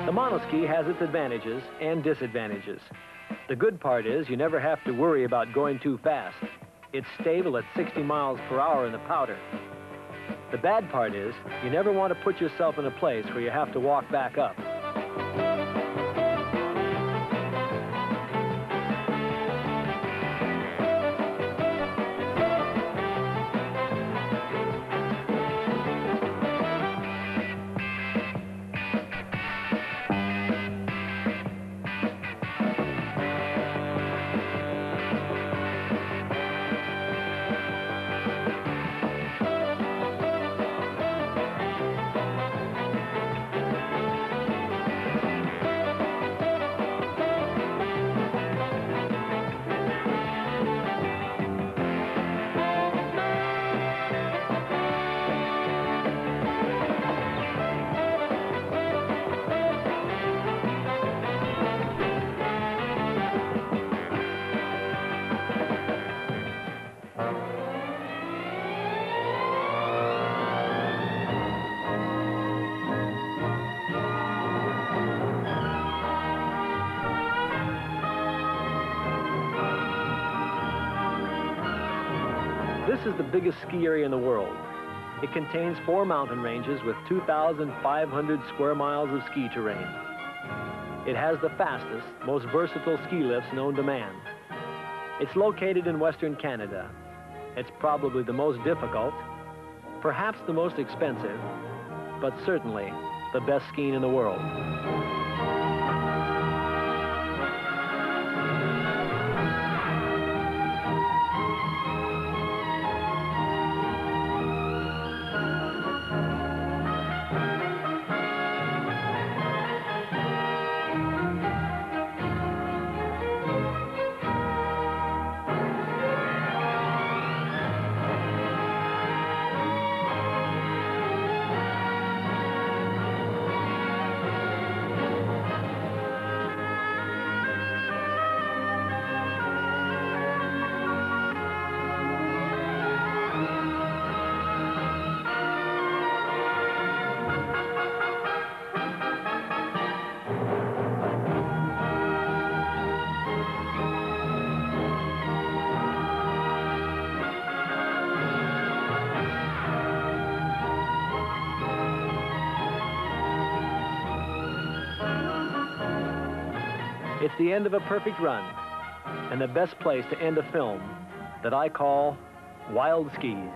The monoski has its advantages and disadvantages. The good part is you never have to worry about going too fast. It's stable at 60 miles per hour in the powder. The bad part is, you never want to put yourself in a place where you have to walk back up. This is the biggest ski area in the world. It contains 4 mountain ranges with 2,500 square miles of ski terrain. It has the fastest, most versatile ski lifts known to man. It's located in Western Canada. It's probably the most difficult, perhaps the most expensive, but certainly the best skiing in the world. It's the end of a perfect run, and the best place to end a film that I call Wild Skis.